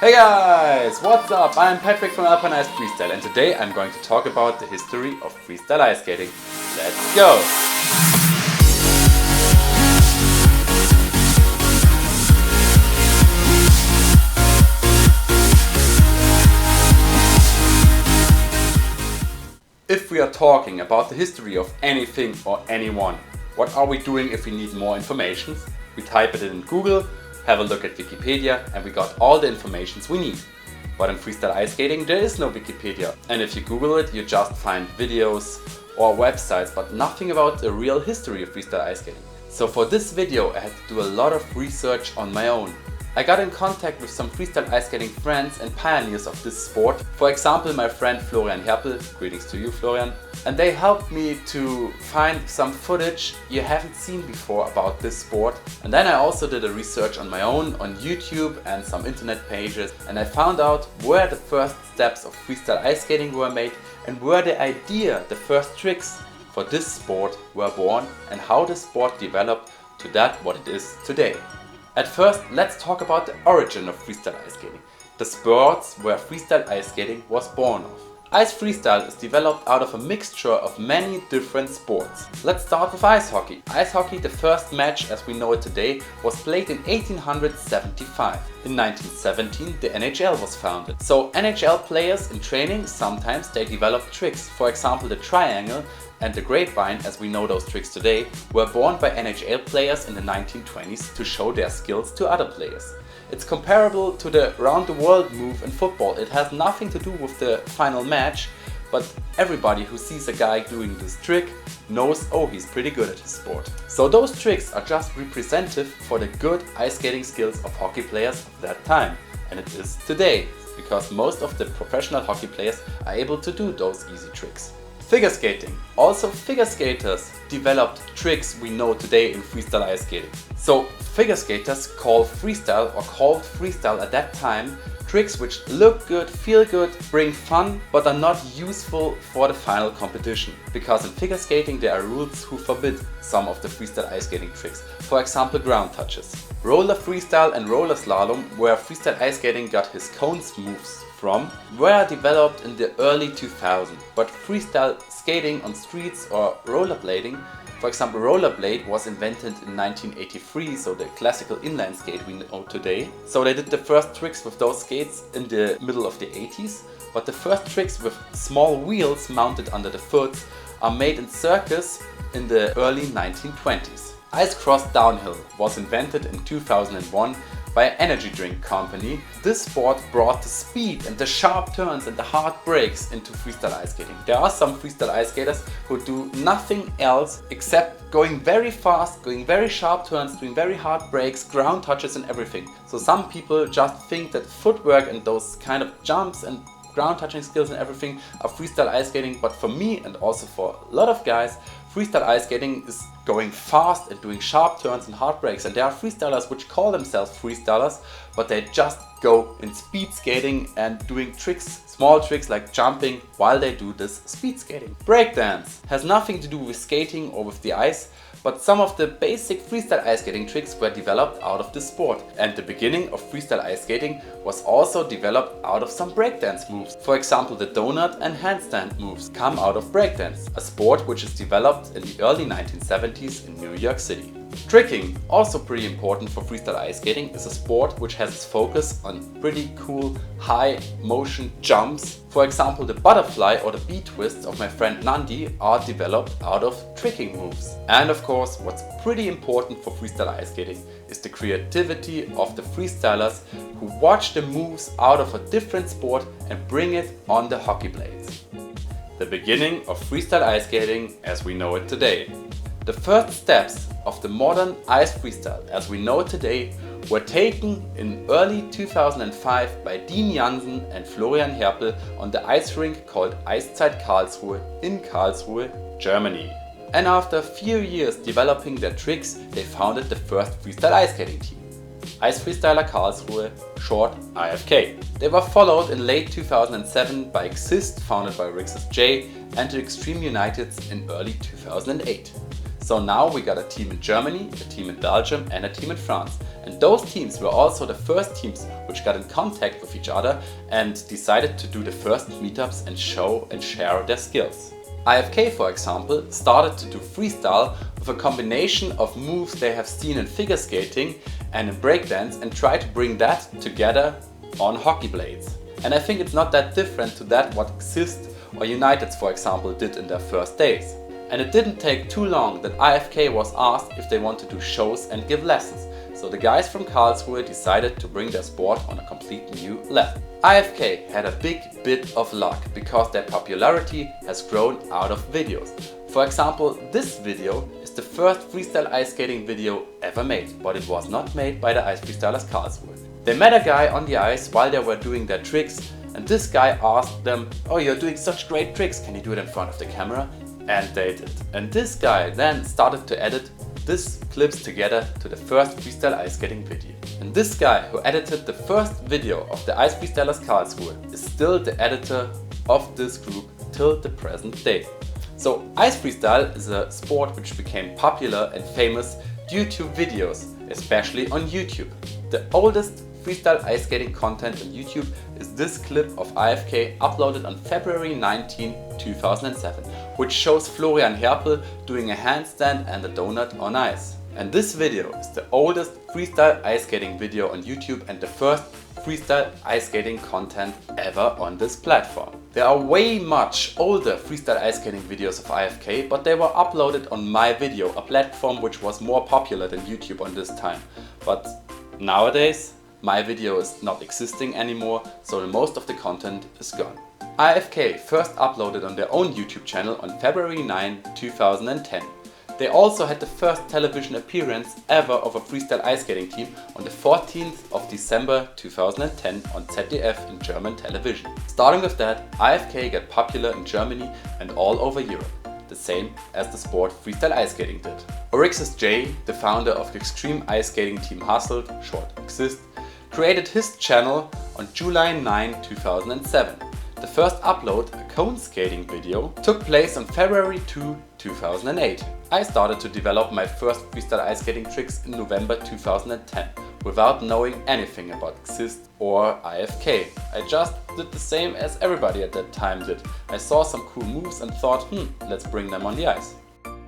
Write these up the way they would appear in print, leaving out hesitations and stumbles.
Hey guys, what's up? I'm Patrick from Alpine Freestyle and today I'm going to talk about the history of freestyle ice skating. Let's go! If we are talking about the history of anything or anyone, what are we doing if we need more information? We type it in Google, have a look at Wikipedia, and we got all the information we need. But in freestyle ice skating there is no Wikipedia, and if you Google it you just find videos or websites but nothing about the real history of freestyle ice skating. So for this video I had to do a lot of research on my own. I got in contact with some freestyle ice skating friends and pioneers of this sport. For example, my friend Florian Herpel, greetings to you Florian, and they helped me to find some footage you haven't seen before about this sport. And then I also did a research on my own on YouTube and some internet pages, and I found out where the first steps of freestyle ice skating were made and where the first tricks for this sport were born and how the sport developed to that what it is today. At first, let's talk about the origin of freestyle ice skating, the sports where freestyle ice skating was born of. Ice freestyle is developed out of a mixture of many different sports. Let's start with ice hockey. Ice hockey, the first match as we know it today, was played in 1875. In 1917 the NHL was founded. So NHL players in training, sometimes they developed tricks. For example, the triangle and the grapevine, as we know those tricks today, were born by NHL players in the 1920s to show their skills to other players. It's comparable to the round the world move in football. It has nothing to do with the final match, but everybody who sees a guy doing this trick knows, oh, he's pretty good at his sport. So those tricks are just representative for the good ice skating skills of hockey players of that time. And it is today, because most of the professional hockey players are able to do those easy tricks. Figure skating. Also figure skaters developed tricks we know today in freestyle ice skating. So figure skaters called freestyle at that time tricks which look good, feel good, bring fun, but are not useful for the final competition. Because in figure skating there are rules who forbid some of the freestyle ice skating tricks. For example, ground touches. Roller freestyle and roller slalom, where freestyle ice skating got his cones moves from, were developed in the early 2000s. But freestyle skating on streets or rollerblading, for example, rollerblade was invented in 1983, so the classical inline skate we know today. So they did the first tricks with those skates in the middle of the 80s, but the first tricks with small wheels mounted under the foot are made in circus in the early 1920s. Ice cross downhill was invented in 2001 by an energy drink company. This sport brought the speed and the sharp turns and the hard breaks into freestyle ice skating. There are some freestyle ice skaters who do nothing else except going very fast, going very sharp turns, doing very hard breaks, ground touches and everything. So some people just think that footwork and those kind of jumps and ground touching skills and everything are freestyle ice skating, but for me and also for a lot of guys, freestyle ice skating is going fast and doing sharp turns and hard breaks. And there are freestylers which call themselves freestylers, but they just go in speed skating and doing tricks, small tricks like jumping while they do this speed skating. Breakdance has nothing to do with skating or with the ice, but some of the basic freestyle ice skating tricks were developed out of this sport. And the beginning of freestyle ice skating was also developed out of some breakdance moves. For example, the donut and handstand moves come out of breakdance, a sport which is developed in the early 1970s in New York City. Tricking, also pretty important for freestyle ice skating, is a sport which has its focus on pretty cool high motion jumps. For example, the butterfly or the bee twists of my friend Nandi are developed out of tricking moves. And of course, what's pretty important for freestyle ice skating is the creativity of the freestylers who watch the moves out of a different sport and bring it on the hockey blades. The beginning of freestyle ice skating as we know it today. The first steps of the modern ice freestyle as we know it today were taken in early 2005 by Dean Jansen and Florian Herpel on the ice rink called Eiszeit Karlsruhe in Karlsruhe, Germany. And after a few years developing their tricks, they founded the first freestyle ice skating team, Ice Freestyler Karlsruhe, short IFK. They were followed in late 2007 by Exist, founded by Rixus J, and the Extreme Uniteds in early 2008. So now we got a team in Germany, a team in Belgium and a team in France. And those teams were also the first teams which got in contact with each other and decided to do the first meetups and show and share their skills. IFK, for example, started to do freestyle with a combination of moves they have seen in figure skating and in breakdance and try to bring that together on hockey blades. And I think it's not that different to that what Exist or Uniteds, for example, did in their first days. And it didn't take too long that IFK was asked if they want to do shows and give lessons. So the guys from Karlsruhe decided to bring their sport on a complete new level. IFK had a big bit of luck because their popularity has grown out of videos. For example, this video is the first freestyle ice skating video ever made, but it was not made by the Ice Freestylers Karlsruhe. They met a guy on the ice while they were doing their tricks, and this guy asked them, "Oh, you're doing such great tricks, can you do it in front of the camera?" And they did. And this guy then started to edit these clips together to the first freestyle ice skating video. And this guy who edited the first video of the Ice Freestylers Karlsruhe is still the editor of this group till the present day. So ice freestyle is a sport which became popular and famous due to videos, especially on YouTube. The oldest freestyle ice skating content on YouTube is this clip of IFK uploaded on February 19, 2007, which shows Florian Herpel doing a handstand and a donut on ice. And this video is the oldest freestyle ice skating video on YouTube and the first freestyle ice skating content ever on this platform. There are way much older freestyle ice skating videos of IFK, but they were uploaded on My Video, a platform which was more popular than YouTube on this time. But nowadays, My Video is not existing anymore, so most of the content is gone. IFK first uploaded on their own YouTube channel on February 9, 2010. They also had the first television appearance ever of a freestyle ice skating team on the 14th of December 2010 on ZDF in German television. Starting with that, IFK got popular in Germany and all over Europe, the same as the sport freestyle ice skating did. Orixis J, the founder of the extreme ice skating team Hustled, short Exist, created his channel on July 9, 2007. The first upload, a cone skating video, took place on February 2, 2008. I started to develop my first freestyle ice skating tricks in November 2010 without knowing anything about Exist or IFK. I just did the same as everybody at that time did. I saw some cool moves and thought, let's bring them on the ice.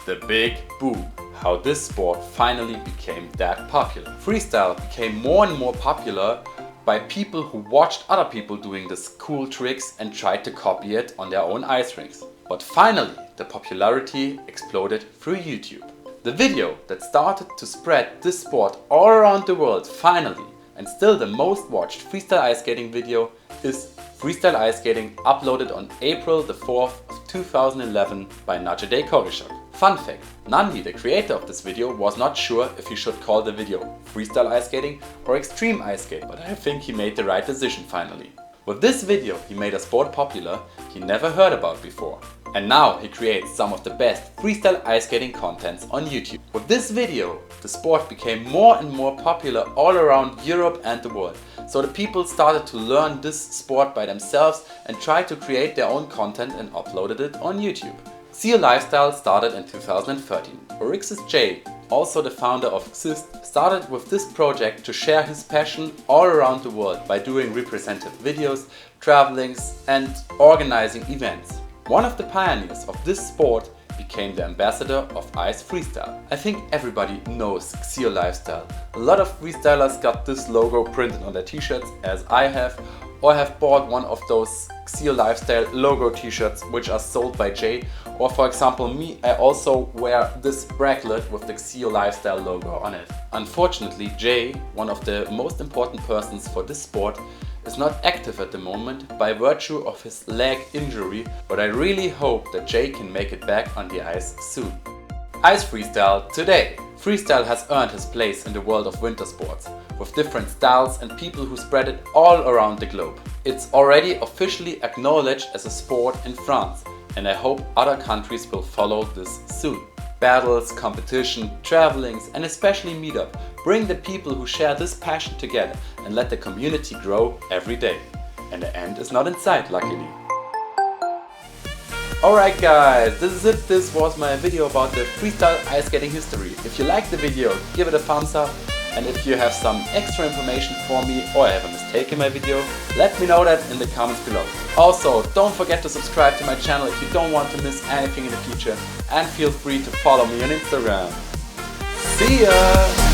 The big boom. How this sport finally became that popular. Freestyle became more and more popular by people who watched other people doing these cool tricks and tried to copy it on their own ice rinks. But finally, the popularity exploded through YouTube. The video that started to spread this sport all around the world finally, and still the most watched freestyle ice skating video, is Freestyle Ice Skating, uploaded on April the 4th of 2011 by Najideh Korishak. Fun fact, Nandi, the creator of this video, was not sure if he should call the video Freestyle Ice Skating or Extreme Ice Skating, but I think he made the right decision finally. With this video he made a sport popular he never heard about before. And now he creates some of the best freestyle ice skating contents on YouTube. With this video, the sport became more and more popular all around Europe and the world. So the people started to learn this sport by themselves and tried to create their own content and uploaded it on YouTube. See Your Lifestyle started in 2013. Orixis J, also the founder of Exist, started with this project to share his passion all around the world by doing representative videos, travelings and organizing events. One of the pioneers of this sport became the ambassador of Ice Freestyle. I think everybody knows See Your Lifestyle. A lot of freestylers got this logo printed on their t-shirts, as I have, or have bought one of those See Your Lifestyle logo t-shirts which are sold by Jay. Or for example me, I also wear this bracelet with the See Your Lifestyle logo on it. Unfortunately, Jay, one of the most important persons for this sport, is not active at the moment by virtue of his leg injury, but I really hope that Jay can make it back on the ice soon. Ice Freestyle today. Freestyle has earned his place in the world of winter sports, with different styles and people who spread it all around the globe. It's already officially acknowledged as a sport in France, and I hope other countries will follow this soon. Battles, competition, travelings and especially meetup bring the people who share this passion together and let the community grow every day. And the end is not in sight, luckily. Alright guys, this is it. This was my video about the freestyle ice skating history. If you liked the video, give it a thumbs up. And if you have some extra information for me or I have a mistake in my video, let me know that in the comments below. Also, don't forget to subscribe to my channel if you don't want to miss anything in the future, and feel free to follow me on Instagram. See ya!